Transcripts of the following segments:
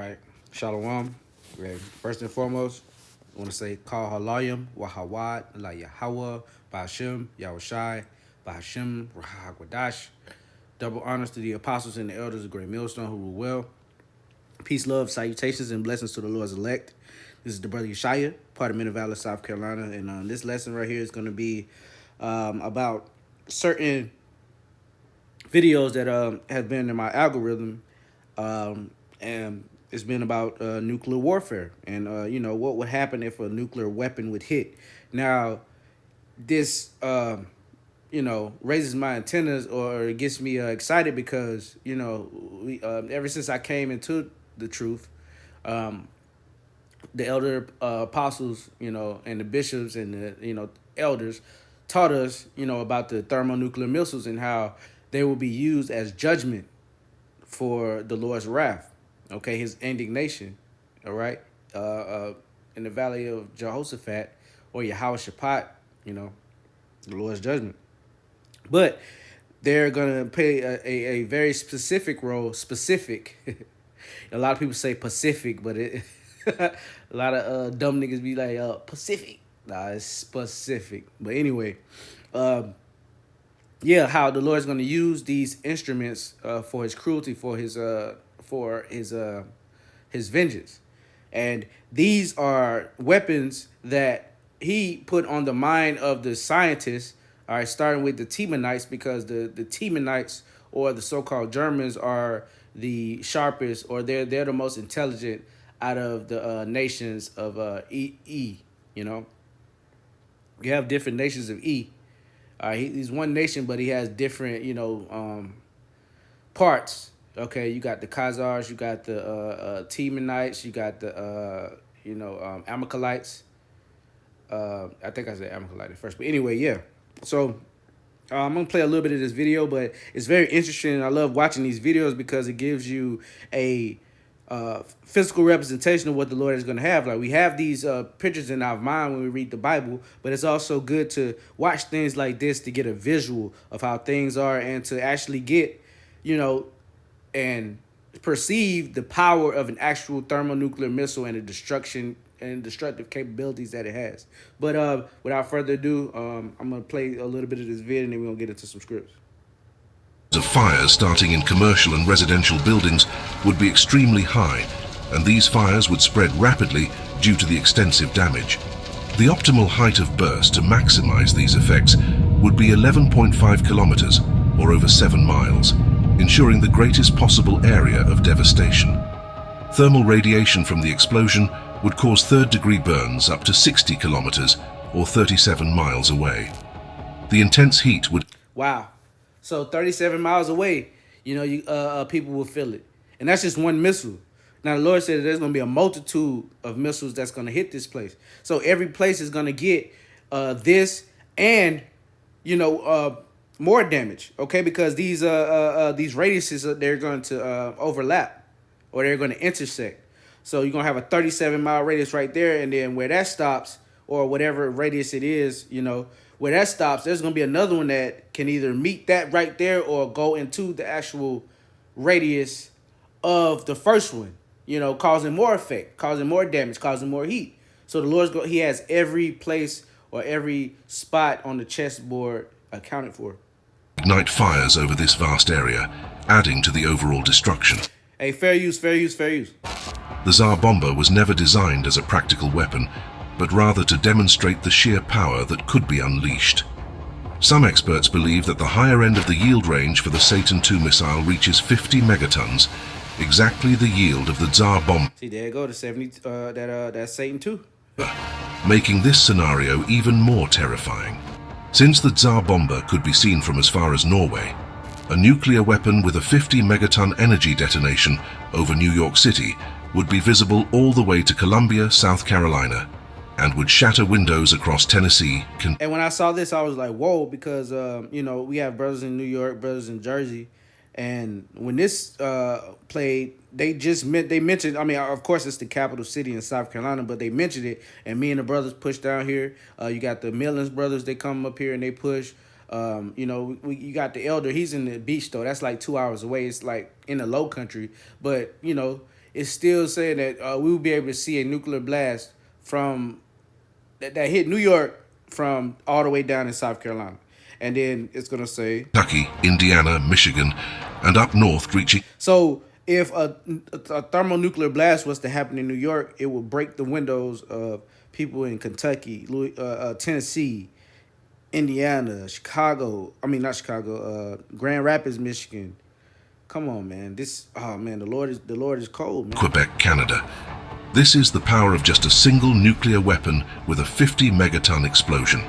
right. Shalom. Okay. First and foremost, I want to say Kal Halayim, Wahawad, La Yahweh, Ba'ashem, Yahushai, Ba'ashem, Rahagwadash. Double honors to the apostles and the elders of Great Millstone who rule well. Peace, love, salutations, and blessings to the Lord's elect. This is the brother Yeshaya, part of Men of Valor, South Carolina. And this lesson right here is going to be about certain videos that have been in my algorithm. And it's been about nuclear warfare and, what would happen if a nuclear weapon would hit. Now, this, raises my antennas or it gets me excited because, ever since I came into the truth, the elder apostles, and the bishops and the, elders taught us, about the thermonuclear missiles and how they will be used as judgment for the Lord's wrath, okay, his indignation, all right, in the valley of Jehoshaphat or Yahweh Shaphat, the Lord's judgment. But they're going to play a very specific role, specific. A lot of people say Pacific, but a lot of dumb niggas be like Pacific. Nah, it's specific. But anyway, how the Lord's going to use these instruments for his cruelty, for his vengeance. And these are weapons that he put on the mind of the scientists, all right, starting with the Temanites, because the Temanites or the so-called Germans are the sharpest, or they're the most intelligent out of the nations of E. You have different nations of E. He's one nation, but he has different, parts. Okay, you got the Khazars, you got the Temanites, you got the Amalekites. I think I said Amalekite at first, but anyway, yeah. So I'm gonna play a little bit of this video, but it's very interesting. I love watching these videos because it gives you a physical representation of what the Lord is going to have. Like, we have these pictures in our mind when we read the Bible, but it's also good to watch things like this to get a visual of how things are and to actually get, and perceive the power of an actual thermonuclear missile and the destruction and destructive capabilities that it has. But without further ado, I'm going to play a little bit of this video and then we're going to get into some scripts. Of fires starting in commercial and residential buildings would be extremely high, and these fires would spread rapidly due to the extensive damage. The optimal height of burst to maximize these effects would be 11.5 kilometers, or over 7 miles, ensuring the greatest possible area of devastation. Thermal radiation from the explosion would cause third-degree burns up to 60 kilometers, or 37 miles away. The intense heat would... Wow. So 37 miles away, people will feel it. And that's just one missile. Now, the Lord said that there's going to be a multitude of missiles that's going to hit this place. So every place is going to get this and, more damage, okay? Because these radiuses, they're going to overlap or they're going to intersect. So you're going to have a 37-mile radius right there, and then where that stops, or whatever radius it is, where that stops, there's going to be another one that can either meet that right there or go into the actual radius of the first one, causing more effect, causing more damage, causing more heat. So the He has every place or every spot on the chessboard accounted for. Ignite fires over this vast area, adding to the overall destruction. Hey, fair use, fair use, fair use. The Tsar Bomba was never designed as a practical weapon, but rather to demonstrate the sheer power that could be unleashed. Some experts believe that the higher end of the yield range for the Satan II missile reaches 50 megatons, exactly the yield of the Tsar Bomba. See, there you go, the 70, that's Satan II. Making this scenario even more terrifying. Since the Tsar Bomba could be seen from as far as Norway, a nuclear weapon with a 50 megaton energy detonation over New York City would be visible all the way to Columbia, South Carolina, and would shatter windows across Tennessee. And when I saw this, I was like, whoa, because, we have brothers in New York, brothers in Jersey. And when this played, they mentioned, of course, it's the capital city in South Carolina, but they mentioned it. And me and the brothers pushed down here. You got the Millens brothers, they come up here and they push. You got the elder, he's in the beach, though. That's like 2 hours away. It's like in the low country. But, it's still saying that we will be able to see a nuclear blast from that hit New York from all the way down in South Carolina. And then it's going to say, Kentucky, Indiana, Michigan, and up north reaching so if a thermonuclear blast was to happen in New York, it would break the windows of people in Kentucky, Tennessee, Indiana, Chicago. I mean, not Chicago. Grand Rapids, Michigan. Come on, man. Oh man, the Lord is cold, man. Quebec, Canada. This is the power of just a single nuclear weapon with a 50 megaton explosion.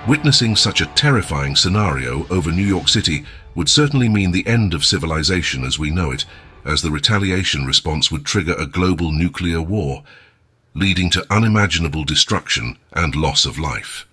Witnessing such a terrifying scenario over New York City would certainly mean the end of civilization as we know it, as the retaliation response would trigger a global nuclear war, leading to unimaginable destruction and loss of life.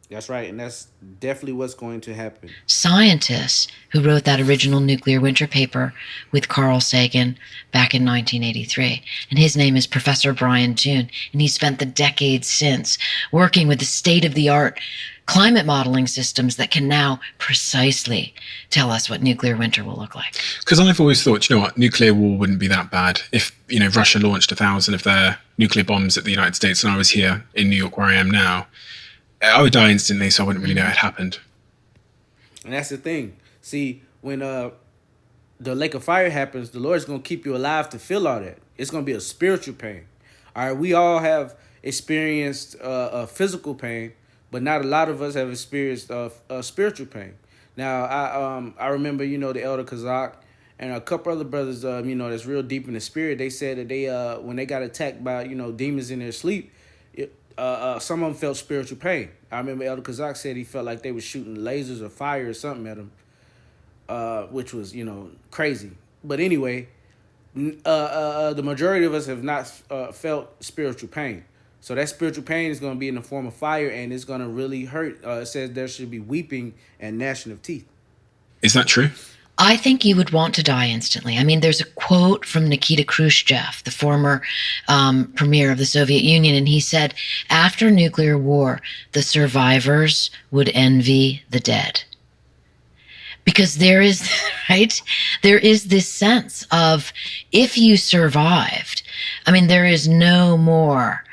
That's right, and that's definitely what's going to happen. Scientists who wrote that original nuclear winter paper with Carl Sagan back in 1983, and his name is Professor Brian Toon, and he spent the decades since working with the state-of-the-art climate modeling systems that can now precisely tell us what nuclear winter will look like. Because I've always thought, you know what, nuclear war wouldn't be that bad. If, you know, Russia launched 1,000 of their nuclear bombs at the United States and I was here in New York where I am now, I would die instantly, so I wouldn't really know it had happened. And that's the thing. See, when the lake of fire happens, the Lord's going to keep you alive to feel all that. It's going to be a spiritual pain. All right, we all have experienced a physical pain, but not a lot of us have experienced a spiritual pain. Now, I remember, you know, the Elder Kazak and a couple other brothers, you know, that's real deep in the spirit. They said that they, when they got attacked by, you know, demons in their sleep, some of them felt spiritual pain. I remember Elder Kazak said he felt like they were shooting lasers or fire or something at him, which was, you know, crazy. But anyway, the majority of us have not felt spiritual pain. So that spiritual pain is going to be in the form of fire, and it's going to really hurt. It says there should be weeping and gnashing of teeth. Is that true? I think you would want to die instantly. I mean, there's a quote from Nikita Khrushchev, the former premier of the Soviet Union, and he said, after nuclear war, the survivors would envy the dead. Because there is, right? There is this sense of if you survived, I mean, there is no more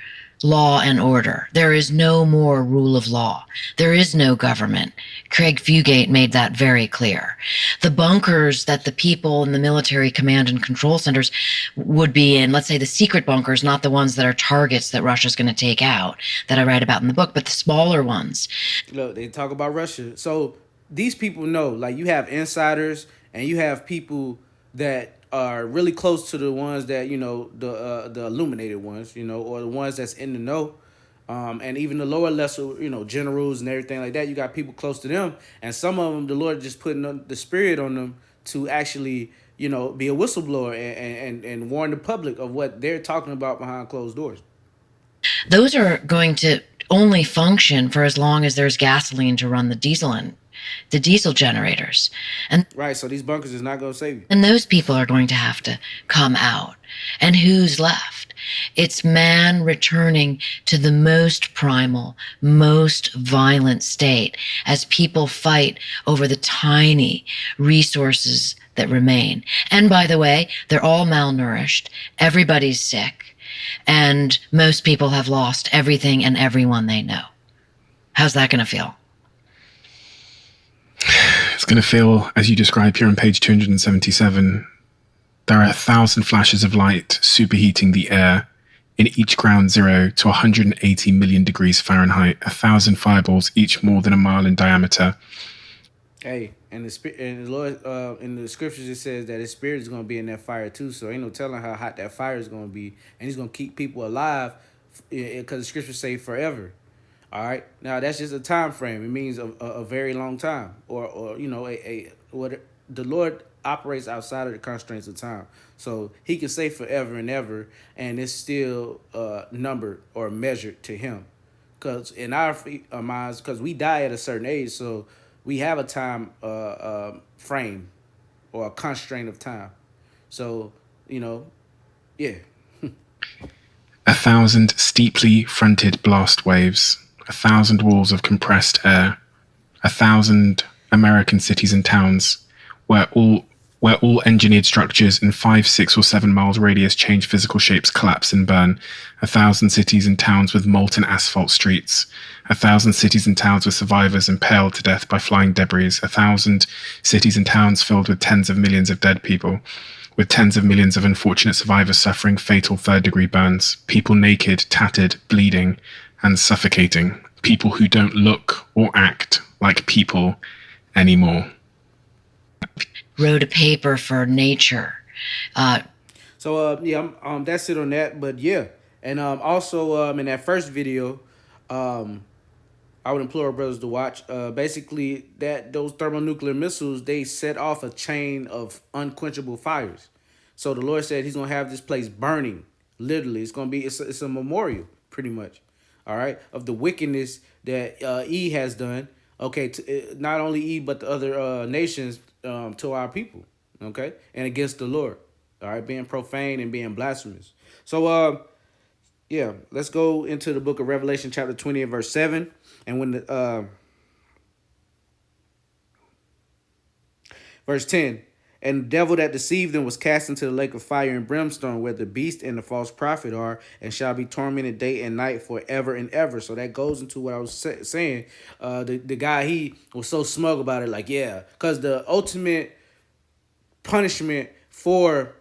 law and order. There is no more rule of law. There is no government. Craig Fugate made that very clear. The bunkers that the people in the military command and control centers would be in, let's say the secret bunkers, not the ones that are targets that Russia's going to take out, that I write about in the book, but the smaller ones. Look, they talk about Russia. So these people know, like, you have insiders and you have people that are really close to the ones that, you know, the illuminated ones, you know, or the ones that's in the know. And even the lower, lesser, you know, generals and everything like that, you got people close to them. And some of them, the Lord just putting the spirit on them to actually, you know, be a whistleblower and warn the public of what they're talking about behind closed doors. Those are going to only function for as long as there's gasoline to run the diesel generators. And right, so these bunkers is not going to save you. And those people are going to have to come out. And who's left? It's man returning to the most primal, most violent state as people fight over the tiny resources that remain. And by the way, they're all malnourished. Everybody's sick. And most people have lost everything and everyone they know. How's that going to feel? It's going to feel, as you describe here on page 277, there are 1,000 flashes of light superheating the air in each ground zero to 180 million degrees Fahrenheit, 1,000 fireballs, each more than a mile in diameter. Hey, and the Lord, in the scriptures, it says that His Spirit is going to be in that fire too. So ain't no telling how hot that fire is going to be, and He's going to keep people alive, because the scriptures say forever. All right. Now that's just a time frame. It means a very long time, or you know, what the Lord operates outside of the constraints of time. So He can say forever and ever, and it's still numbered or measured to Him. Because in our minds, because we die at a certain age, so we have a time frame or a constraint of time. So, you know, yeah. 1,000 steeply fronted blast waves, 1,000 walls of compressed air, 1,000 American cities and towns where all where all engineered structures in 5, 6, or 7 miles radius change physical shapes, collapse, and burn. 1,000 cities and towns with molten asphalt streets. 1,000 cities and towns with survivors impaled to death by flying debris. 1,000 cities and towns filled with tens of millions of dead people, with tens of millions of unfortunate survivors suffering fatal third-degree burns. People naked, tattered, bleeding, and suffocating. People who don't look or act like people anymore. Wrote a paper for Nature. So yeah, that's it on that. But yeah, and also in that first video, I would implore brothers to watch. Basically, that those thermonuclear missiles, they set off a chain of unquenchable fires. So the Lord said He's gonna have this place burning. Literally, it's a memorial, pretty much. All right, of the wickedness that E has done. Okay, not only E but the other nations to our people. Okay, and against the Lord. All right, being profane and being blasphemous. So yeah, let's go into the book of Revelation, chapter 20 and verse 7. And when the verse 10, and the devil that deceived them was cast into the lake of fire and brimstone, where the beast and the false prophet are, and shall be tormented day and night forever and ever. So that goes into what I was saying. The guy, he was so smug about it, like, yeah, because the ultimate punishment for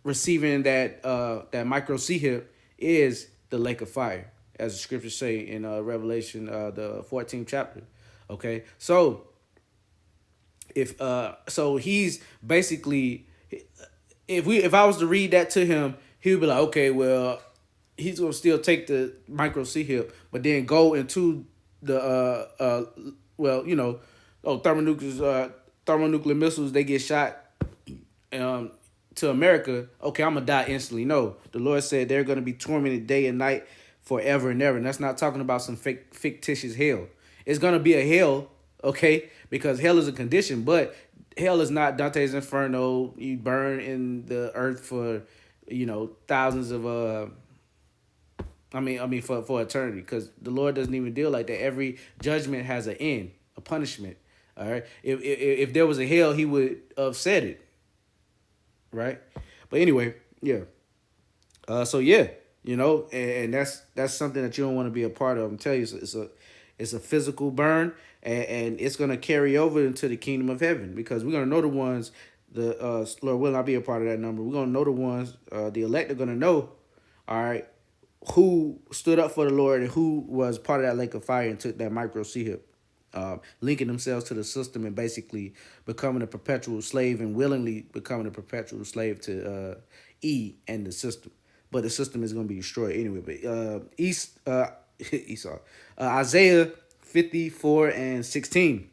receiving that micro C-hip is the lake of fire, as the scriptures say in Revelation, the 14th chapter. Okay, so so he's basically, if I was to read that to him, he would be like, okay, well, he's gonna still take the micro C-hip, but then go into the thermonuclear missiles, they get shot to America. Okay, I'm gonna die instantly. No, the Lord said they're gonna be tormented day and night forever and ever. And that's not talking about some fictitious hell. It's gonna be a hell, okay, because hell is a condition, but hell is not Dante's Inferno. You burn in the earth for, thousands of for eternity, because the Lord doesn't even deal like that. Every judgment has an end, a punishment. All right. If there was a hell, He would have said it. Right. But anyway, yeah. So yeah, and that's something that you don't want to be a part of. I'm telling you, it's a physical burn, and it's gonna carry over into the kingdom of heaven, because we're gonna know the ones. The Lord will not be a part of that number. We're gonna know the ones. The elect are gonna know. All right, who stood up for the Lord and who was part of that lake of fire and took that micro C-hip. Linking themselves to the system and basically becoming a perpetual slave, and willingly becoming a perpetual slave to E and the system. But the system is going to be destroyed anyway. But Esau, Isaiah 54 and 16.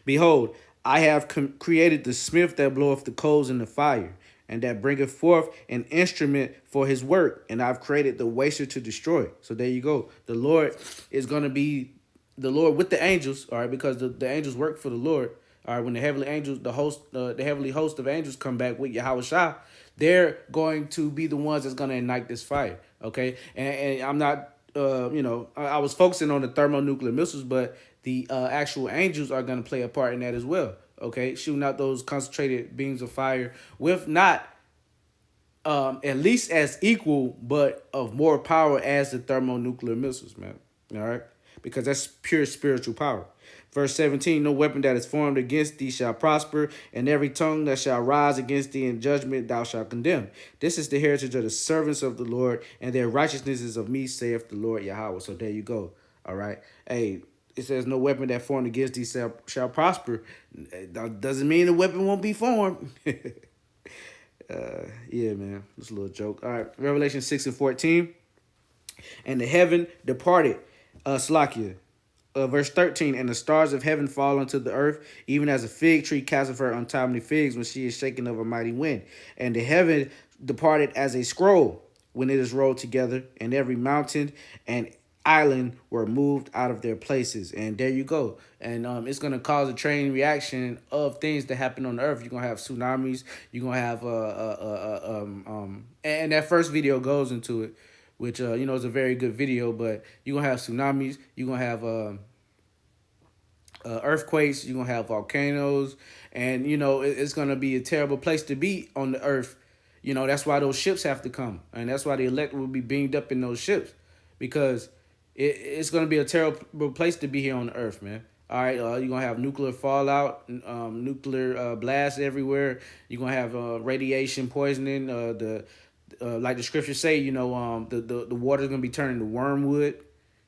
Behold, I have created the smith that bloweth the coals in the fire, and that bringeth forth an instrument for his work, and I've created the waster to destroy. So there you go. The Lord is going to be the Lord with the angels, all right, because the angels work for the Lord. All right, when the heavenly angels, the heavenly host of angels come back with Yahweh Shah, they're going to be the ones that's going to ignite this fire, okay? And I'm not, I was focusing on the thermonuclear missiles, but the actual angels are going to play a part in that as well, okay? Shooting out those concentrated beams of fire with not at least as equal, but of more power as the thermonuclear missiles, man, all right? Because that's pure spiritual power. Verse 17, no weapon that is formed against thee shall prosper, and every tongue that shall rise against thee in judgment thou shalt condemn. This is the heritage of the servants of the Lord, and their righteousness is of me, saith the Lord Yahweh. So there you go. All right. Hey, it says no weapon that formed against thee shall prosper. That doesn't mean the weapon won't be formed. Yeah, man. It's a little joke. All right. Revelation 6 and 14. And the heaven departed. Slakia. Verse 13, and the stars of heaven fall unto the earth, even as a fig tree casteth her untimely figs when she is shaken of a mighty wind. And the heaven departed as a scroll when it is rolled together, and every mountain and island were moved out of their places. And there you go. And it's going to cause a chain reaction of things that happen on the earth. You're going to have tsunamis. You're going to have and that first video goes into it, which, is a very good video, but you're going to have tsunamis. You're going to have earthquakes. You're gonna have volcanoes, and it's gonna be a terrible place to be on the earth. That's why those ships have to come, and that's why the elect will be beamed up in those ships, because it's gonna be a terrible place to be here on the earth, man. All right, you're gonna have nuclear fallout, nuclear blasts everywhere. You're gonna have radiation poisoning. The like the scriptures say, the water's gonna be turning to wormwood.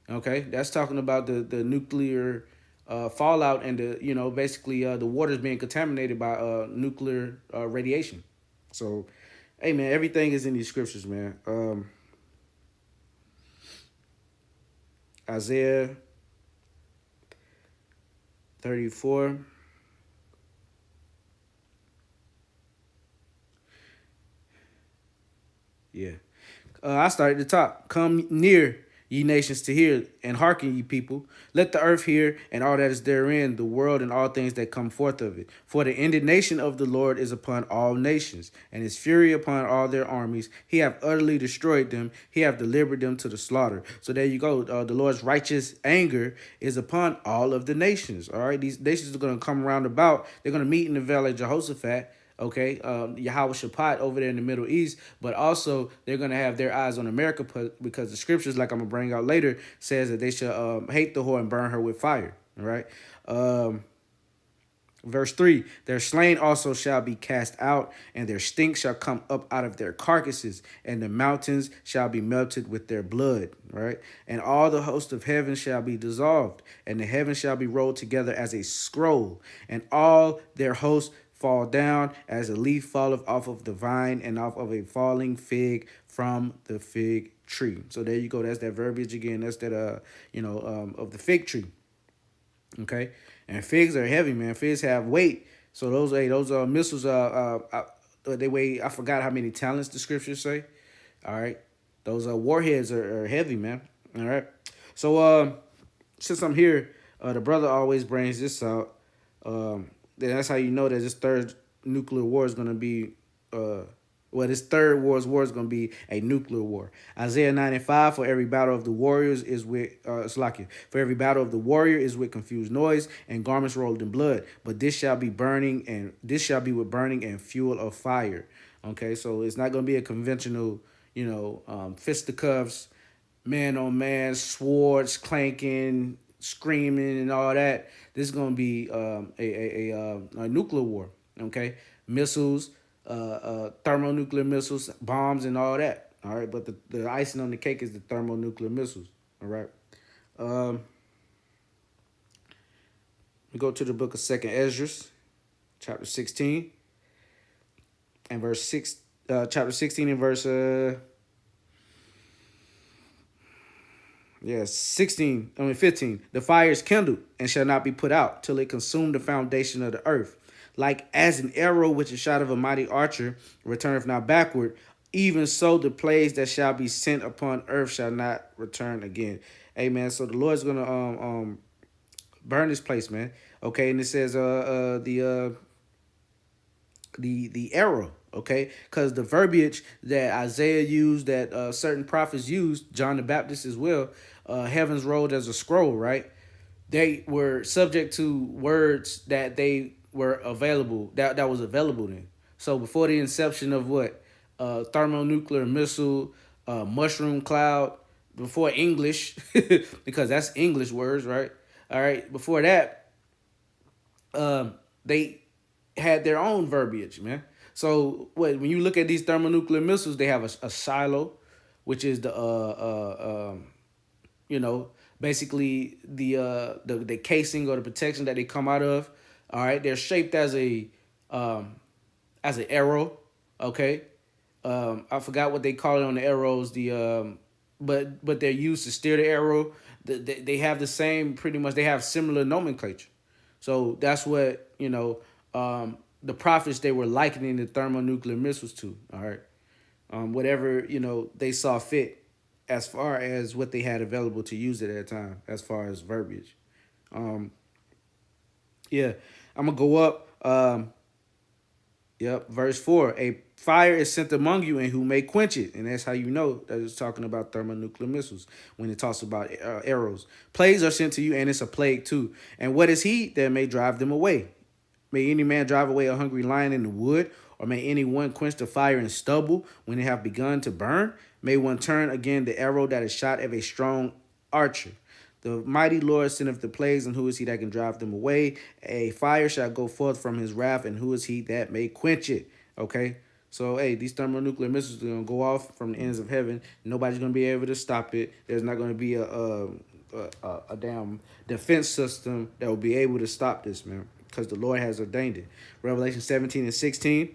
Okay, that's talking about the nuclear fallout, and basically the water's being contaminated by nuclear radiation. So, hey man, everything is in these scriptures, man. Isaiah 34. Yeah. I started at the top. Come near, ye nations, to hear, and hearken, ye people. Let the earth hear, and all that is therein, the world and all things that come forth of it. For the indignation of the Lord is upon all nations, and his fury upon all their armies. He hath utterly destroyed them. He hath delivered them to the slaughter. So there you go. The Lord's righteous anger is upon all of the nations. All right, these nations are going to come around about. They're going to meet in the valley of Jehoshaphat. Okay, Yahweh Shaphat over there in the Middle East, but also they're going to have their eyes on America, because the scriptures, like I'm going to bring out later, says that they shall hate the whore and burn her with fire. All right. Verse 3, their slain also shall be cast out, and their stink shall come up out of their carcasses, and the mountains shall be melted with their blood, right? And all the host of heaven shall be dissolved, and the heavens shall be rolled together as a scroll, and all their hosts fall down as a leaf falleth off of the vine, and off of a falling fig from the fig tree. So there you go. That's that verbiage again. That's that of the fig tree. Okay, and figs are heavy, man. Figs have weight. So those missiles they weigh. I forgot how many talents the scriptures say. All right, those warheads are heavy, man. All right. So since I'm here, the brother always brings this out. Then that's how you know that this third nuclear war is going to be, this third world's war is going to be a nuclear war. Isaiah 9:5, for every battle of the warriors is with, for every battle of the warrior is with confused noise and garments rolled in blood. But this shall be with burning and fuel of fire. Okay, so it's not going to be a conventional, fisticuffs, man on man, swords clanking, screaming and all that. This is going to be a nuclear war. Okay, missiles, thermonuclear missiles, bombs, and all that. All right, but the icing on the cake is the thermonuclear missiles. All right. We go to the book of 2nd Ezra, chapter 16, and verse 6. Chapter 16 and verse 15. The fire is kindled and shall not be put out till it consume the foundation of the earth. Like as an arrow which is shot of a mighty archer returneth not backward, even so the plagues that shall be sent upon earth shall not return again. Amen. So the Lord's gonna burn this place, man. Okay, and it says the arrow. Okay, because the verbiage that Isaiah used, that certain prophets used, John the Baptist as well, heavens rolled as a scroll, right? They were subject to words that they were available, that was available then. So before the inception of thermonuclear missile, mushroom cloud, before English, because that's English words, right? All right, before that, they had their own verbiage, man. So when you look at these thermonuclear missiles, they have a silo, which is basically the casing or the protection that they come out of. All right, they're shaped as an arrow. Okay, I forgot what they call it on the arrows. But they're used to steer the arrow. They have the same, pretty much. They have similar nomenclature. So that's what the prophets, they were likening the thermonuclear missiles to. All right, whatever they saw fit, as far as what they had available to use at that time, as far as verbiage. Yeah, I'm gonna go up. Yep. Verse 4. A fire is sent among you, and who may quench it? And that's how you know that it's talking about thermonuclear missiles when it talks about arrows. Plagues are sent to you, and it's a plague too. And what is he that may drive them away? May any man drive away a hungry lion in the wood, or may any one quench the fire in stubble when it have begun to burn? May one turn again the arrow that is shot of a strong archer. The mighty Lord sendeth the plagues, and who is he that can drive them away? A fire shall go forth from his wrath, and who is he that may quench it? Okay, so hey, these thermonuclear missiles are gonna go off from the ends of heaven. Nobody's gonna be able to stop it. There's not gonna be a damn defense system that will be able to stop this, man, because the Lord has ordained it. Revelation 17 and 16.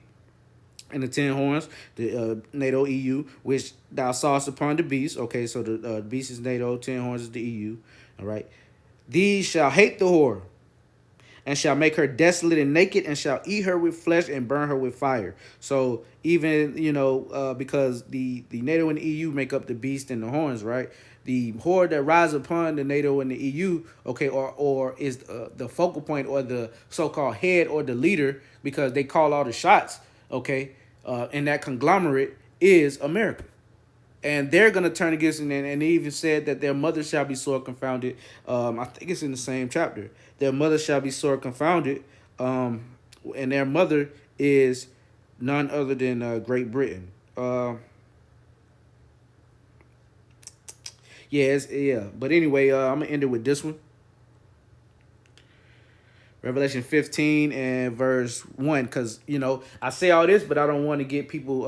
And the 10 horns, the NATO EU, which thou sawest upon the beast. Okay, so the beast is NATO, 10 horns is the EU. All right. These shall hate the whore, and shall make her desolate and naked, and shall eat her with flesh and burn her with fire. So even, because the NATO and the EU make up the beast and the horns, right? The horde that rise upon the NATO and the EU, okay, or is the focal point or the so-called head or the leader, because they call all the shots, okay, and that conglomerate is America. And they're going to turn against it. And they even said that their mother shall be sore confounded. I think it's in the same chapter. Their mother shall be sore confounded. And their mother is none other than Great Britain. Yeah. But anyway, I'm going to end it with this one. Revelation 15 and verse 1, because, I say all this, but I don't want to get people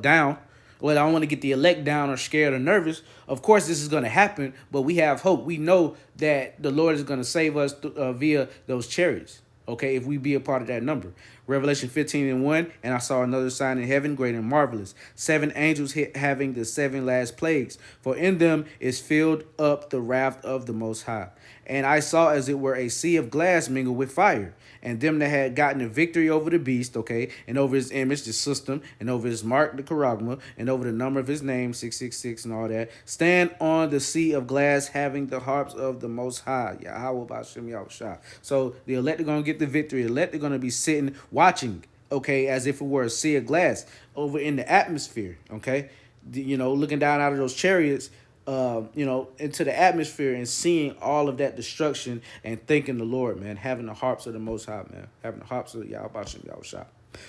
down. Well, I don't want to get the elect down or scared or nervous. Of course, this is going to happen, but we have hope. We know that the Lord is going to save us via those chariots, okay, if we be a part of that number. Revelation 15 and 1, and I saw another sign in heaven, great and marvelous. 7 angels having the 7 last plagues, for in them is filled up the wrath of the Most High. And I saw as it were a sea of glass mingled with fire, and them that had gotten a victory over the beast, okay, and over his image, the system, and over his mark, the charagma, and over the number of his name, 666, and all that, stand on the sea of glass, having the harps of the Most High. Yahweh Bashem Yahushua. So the elect are going to get the victory. The elect are going to be sitting, watching, okay, as if it were a sea of glass over in the atmosphere, okay, looking down out of those chariots, into the atmosphere and seeing all of that destruction and thanking the Lord, man, having the harps of the Most High, man, having the harps of Yahweh Yahushua.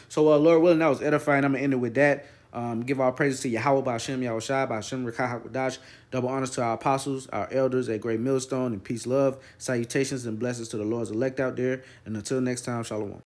So, Lord willing, that was edifying. I'm going to end it with that. Give our praises to Yahweh Ba'Shem Yahushua, Ba'Shem Rekah HaKodash. Double honors to our apostles, our elders at Great Millstone, and peace, love, salutations, and blessings to the Lord's elect out there. And until next time, shalom.